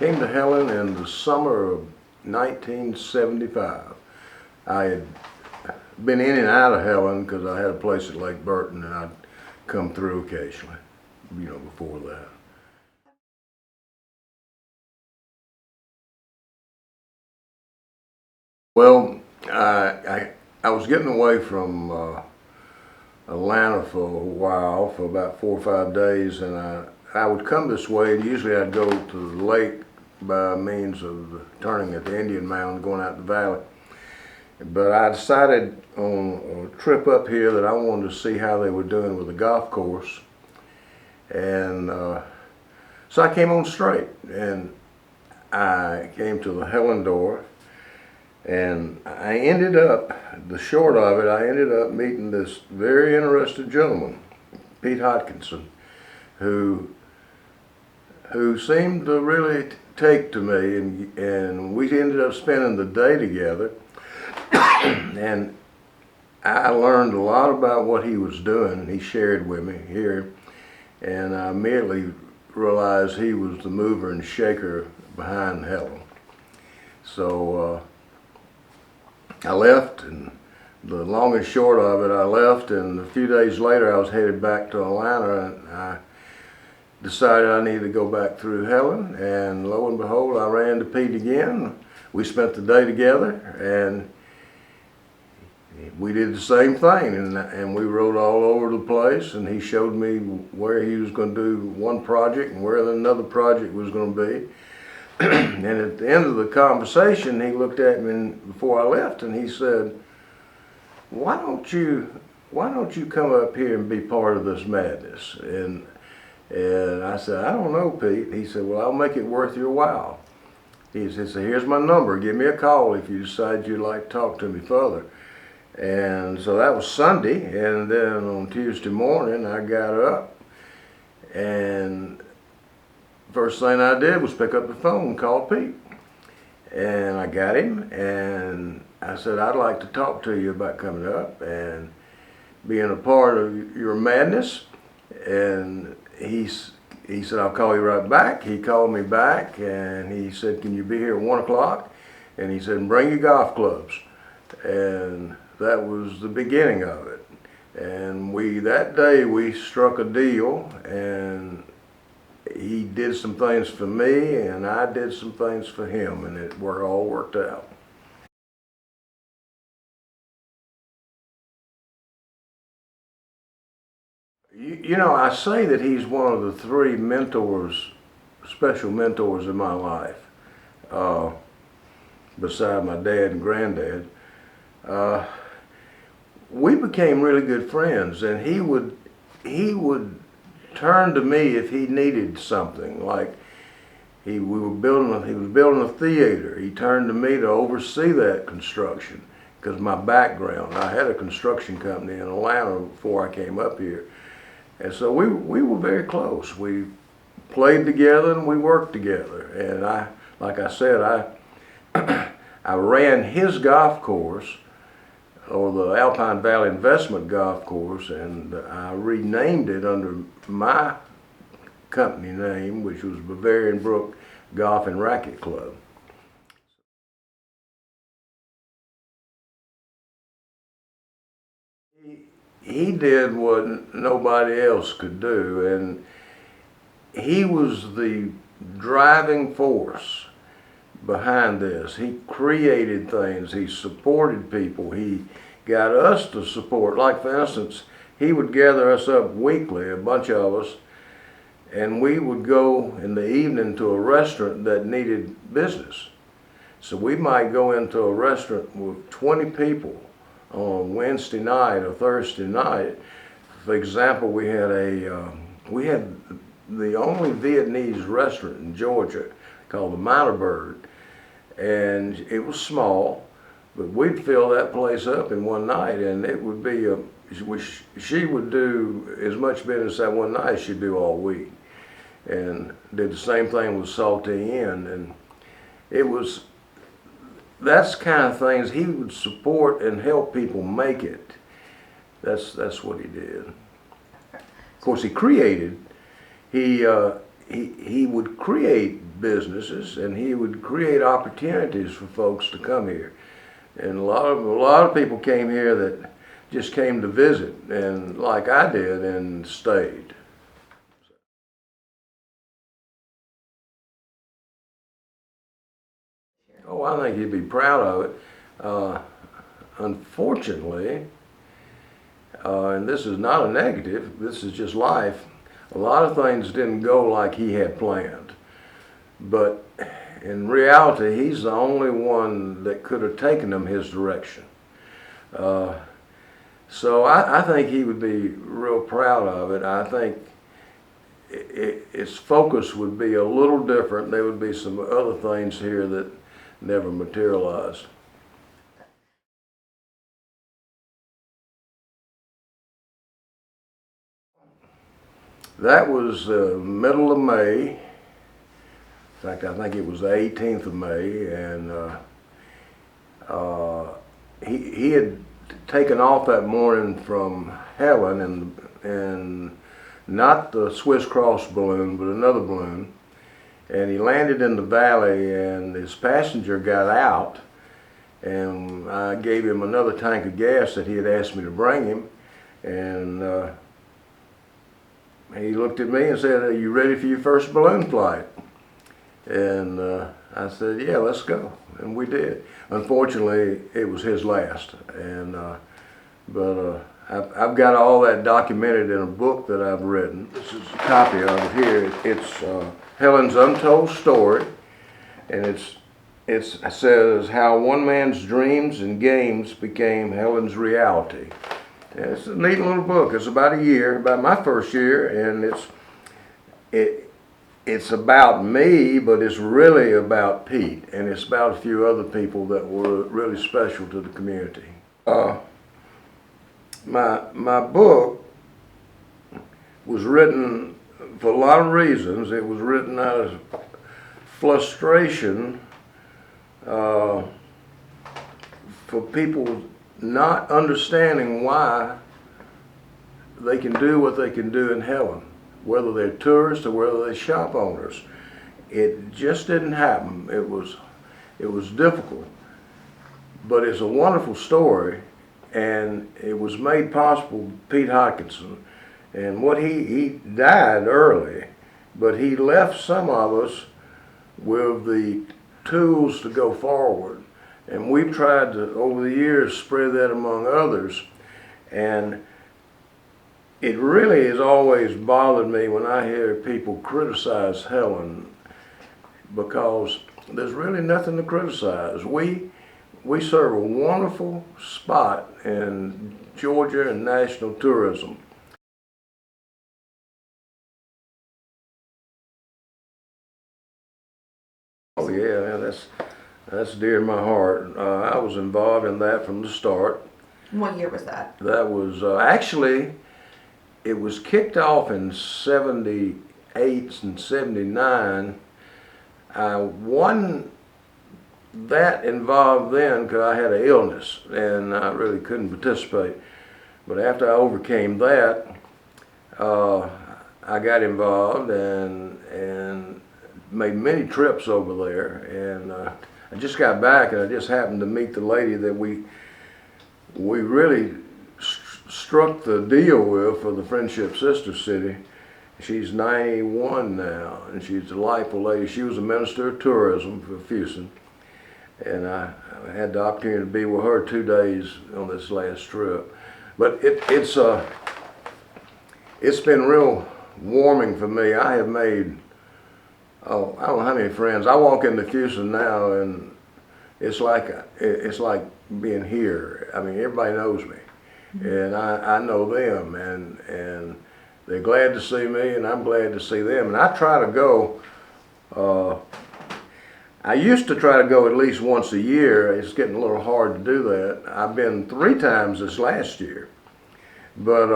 came to Helen in the summer of 1975. I had been in and out of Helen because I had a place at Lake Burton, and I'd come through occasionally, before that. Well, I was getting away from Atlanta for a while, for about 4 or 5 days, and I would come this way, and usually I'd go to the lake by means of turning at the Indian Mound, going out the valley. But I decided on a trip up here that I wanted to see how they were doing with the golf course. And so I came on straight, and I came to the Helen door, and I ended up, the short of it, I ended up meeting this very interested gentleman, Pete Hodkinson, who seemed to really take to me, and we ended up spending the day together. And I learned a lot about what he was doing. He shared with me here, and I immediately realized he was the mover and shaker behind Helen. So I left, and the long and short of it, I left, and a few days later I was headed back to Atlanta, and I decided I needed to go back through Helen, and lo and behold, I ran to Pete again. We spent the day together, and we did the same thing, and we rode all over the place, and he showed me where he was going to do one project and where another project was going to be. And at the end of the conversation, he looked at me before I left, and he said, why don't you come up here and be part of this madness? And I said, I don't know, Pete. He said, well, I'll make it worth your while. He said, so here's my number. Give me a call if you decide you'd like to talk to me further. And so that was Sunday, and then on Tuesday morning I got up, and first thing I did was pick up the phone and call Pete. And I got him, and I said, I'd like to talk to you about coming up and being a part of your madness. And he said, I'll call you right back. He called me back, and he said, can you be here at 1 o'clock? And he said, bring your golf clubs. And that was the beginning of it. And that day we struck a deal, and he did some things for me, and I did some things for him, and it all worked out. I say that he's one of the 3 mentors, special mentors in my life, beside my dad and granddad. We became really good friends, and he would turn to me if he needed something. Like he was building a theater. He turned to me to oversee that construction because of my background. I had a construction company in Atlanta before I came up here, and so we were very close. We played together and we worked together. And like I said, I ran his golf course, or the Alpine Valley Investment Golf Course, and I renamed it under my company name, which was Bavarian Golf and Racket Club. He did what nobody else could do, and he was the driving force behind this. He created things, he supported people, he got us to support. Like, for instance, he would gather us up weekly, a bunch of us, and we would go in the evening to a restaurant that needed business. So we might go into a restaurant with 20 people on Wednesday night or Thursday night. For example, we had the only Vietnamese restaurant in Georgia called the Minor Bird. And it was small, but we'd fill that place up in one night, and it would be she would do as much business that one night as she'd do all week. And did the same thing with Salty Inn, and that's the kind of things he would support and help people make it. That's what he did. Of course, he would create businesses, and he would create opportunities for folks to come here. And a lot of people came here that just came to visit, and like I did, and stayed. Oh, I think he'd be proud of it. Unfortunately, and this is not a negative, this is just life, a lot of things didn't go like he had planned. But in reality, he's the only one that could have taken them his direction. So I think he would be real proud of it. I think its focus would be a little different. There would be some other things here that never materialized. That was middle of May. In fact, I think it was the 18th of May, and he had taken off that morning from Helen, and not the Swiss Cross balloon, but another balloon. And he landed in the valley, and his passenger got out, and I gave him another tank of gas that he had asked me to bring him, and he looked at me and said, "Are you ready for your first balloon flight?" And I said, "Yeah, let's go." And we did. Unfortunately, it was his last. And but I've got all that documented in a book that I've written. This is a copy of it here. It's Helen's Untold Story, and it says how one man's dreams and games became Helen's reality. And it's a neat little book. It's about a year, about my first year, and it's about me, but it's really about Pete, and it's about a few other people that were really special to the community. My book was written for a lot of reasons. It was written out of frustration for people not understanding why they can do what they can do in Helen, whether they're tourists or whether they're shop owners. It just didn't happen. It was difficult, but it's a wonderful story, and it was made possible by Pete Hodkinson. And what he died early, but he left some of us with the tools to go forward. And we've tried to, over the years, spread that among others. And it really has always bothered me when I hear people criticize Helen, because there's really nothing to criticize. We serve a wonderful spot in Georgia and national tourism. Oh yeah, that's dear to my heart. I was involved in that from the start. What year was that? That was actually, it was kicked off in '78 and '79. I wasn't that involved then because I had an illness and I really couldn't participate. But after I overcame that, I got involved and made many trips over there. And I just got back, and I just happened to meet the lady that we really struck the deal with for the Friendship Sister City. She's 91 now, and she's a delightful lady. She was a minister of tourism for Fuson, and I had the opportunity to be with her 2 days on this last trip. But it's been real warming for me. I have made, I don't know how many friends. I walk into Fuson now, and it's like being here. I mean, everybody knows me, and I know them, and they're glad to see me, and I'm glad to see them. And I try to go. I used to try to go at least once a year. It's getting a little hard to do that. I've been 3 times this last year, but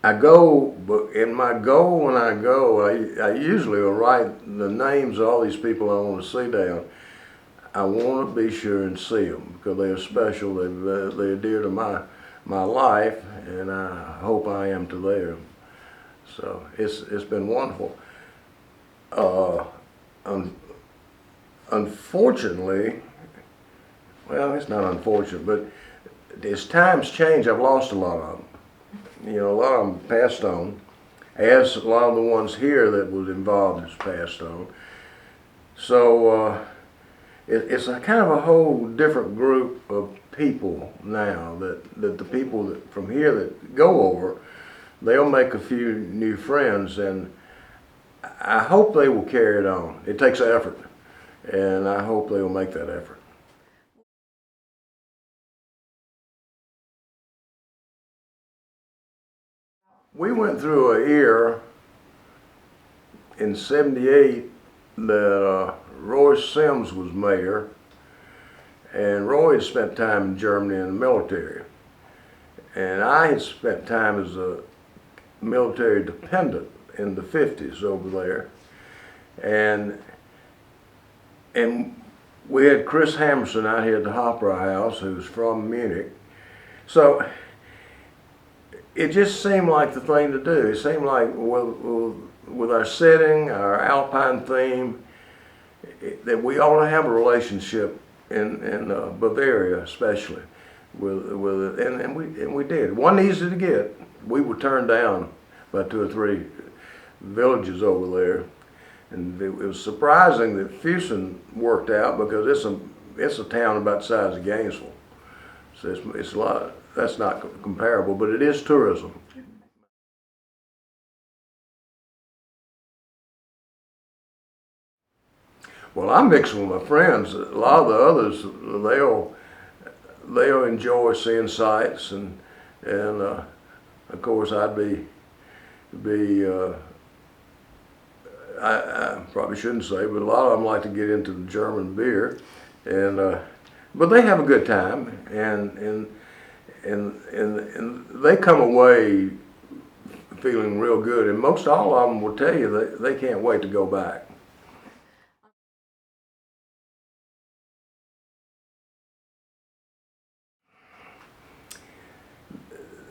I go. But in my goal when I go, I usually will write the names of all these people I want to see down. I want to be sure and see them because they are special. They're dear to my life, and I hope I am to theirs. So it's been wonderful. un unfortunately, well, it's not unfortunate, but as times change, I've lost a lot of them. You know, a lot of them passed on, as a lot of the ones here that was involved has passed on. So it's a kind of a whole different group of people now that the people that from here that go over, they'll make a few new friends, and I hope they will carry it on. It takes effort, and I hope they will make that effort. We went through a year in '78 that Roy Sims was mayor, and Roy had spent time in Germany in the military, and I had spent time as a military dependent in the '50s over there, and we had Chris Hammerson out here at the Opera House, who's from Munich. So it just seemed like the thing to do. It seemed like with our setting, our Alpine theme, that we ought to have a relationship in Bavaria, especially with it, and we did. It wasn't easy to get. We were turned down by 2 or 3 villages over there, and it was surprising that Fusen worked out, because it's a town about the size of Gainesville. So it's a lot. That's not comparable, but it is tourism. Well, I'm mixing with my friends. A lot of the others, they'll enjoy seeing sights, and of course I'd I probably shouldn't say, but a lot of them like to get into the German beer, and but they have a good time, and they come away feeling real good, and most all of them will tell you that they can't wait to go back.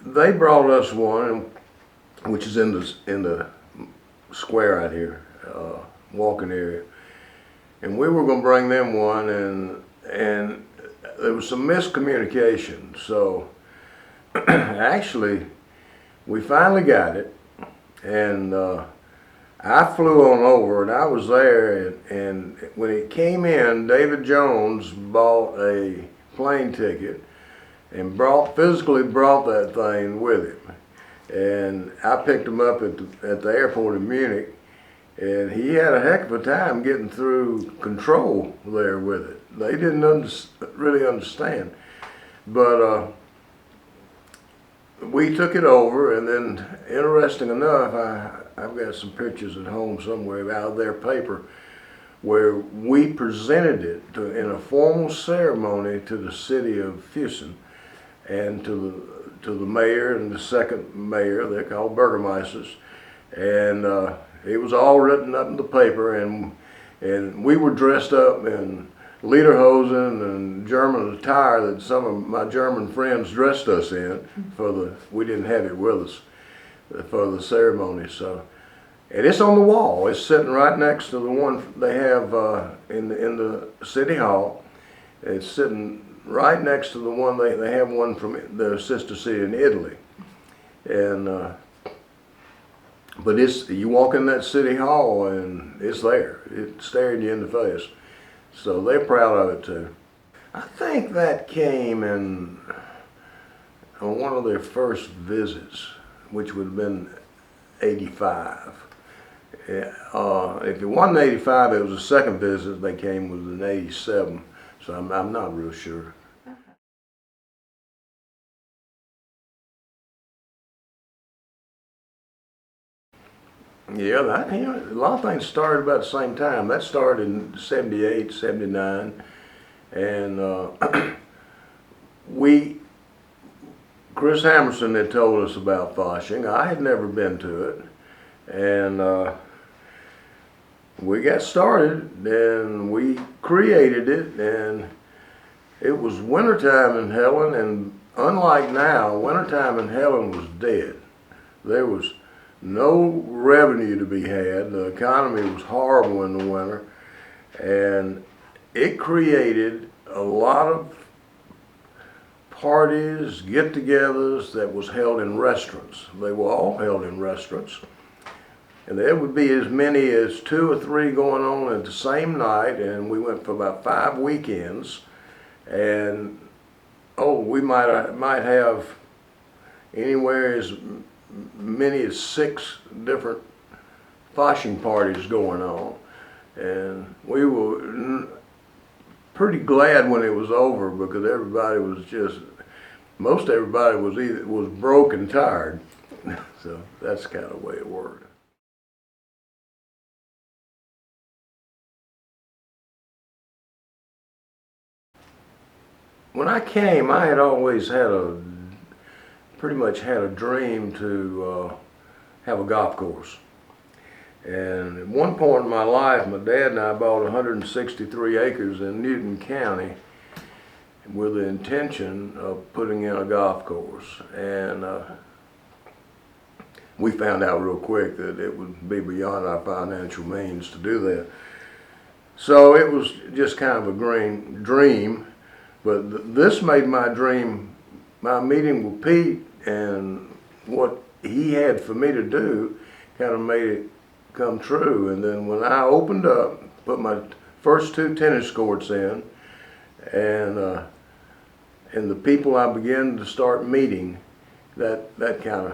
They brought us one, which is in the square out here, walking area, and we were going to bring them one, and there was some miscommunication. So actually, we finally got it, and I flew on over, and I was there, and when it came in, David Jones bought a plane ticket and physically brought that thing with him. And I picked him up at the airport in Munich, and he had a heck of a time getting through control there with it. They didn't really understand. But we took it over, and then, interesting enough, I've got some pictures at home somewhere out of their paper where we presented it in a formal ceremony to the city of Fusen, and to the mayor and the second mayor. They're called burgomeisters, and it was all written up in the paper, and we were dressed up in lederhosen and German attire that some of my German friends dressed us in we didn't have it with us for the ceremony. So, and it's on the wall. It's sitting right next to the one they have in the city hall. It's sitting right next to the one they have one from their sister city in Italy, and but you walk in that city hall and it's there. It's staring you in the face. So they're proud of it too. I think that came on one of their first visits, which would have been '85. If it wasn't '85, it was the second visit they came was in '87. So I'm not real sure. Yeah, a lot of things started about the same time. That started in '78, '79, and Chris Hammerson had told us about Fasching. I had never been to it, and we got started, and we created it, and it was wintertime in Helen, and unlike now, wintertime in Helen was dead. There was no revenue to be had. The economy was horrible in the winter, and it created a lot of parties, get-togethers that was held in restaurants. They were all held in restaurants. And there would be as many as 2 or 3 going on at the same night, and we went for about 5 weekends. And we might have anywhere as many as 6 different foshing parties going on. And we were pretty glad when it was over, because everybody was most everybody was broke and tired. So that's kind of the way it worked. When I came, I had always pretty much had a dream to have a golf course. And at one point in my life, my dad and I bought 163 acres in Newton County with the intention of putting in a golf course. And we found out real quick that it would be beyond our financial means to do that. So it was just kind of a dream. But this made my dream, my meeting with Pete and what he had for me to do, kind of made it come true. And then when I opened up, put my first 2 tennis courts in, and the people I began to start meeting, that kind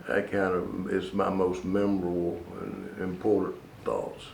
of is my most memorable and important thoughts.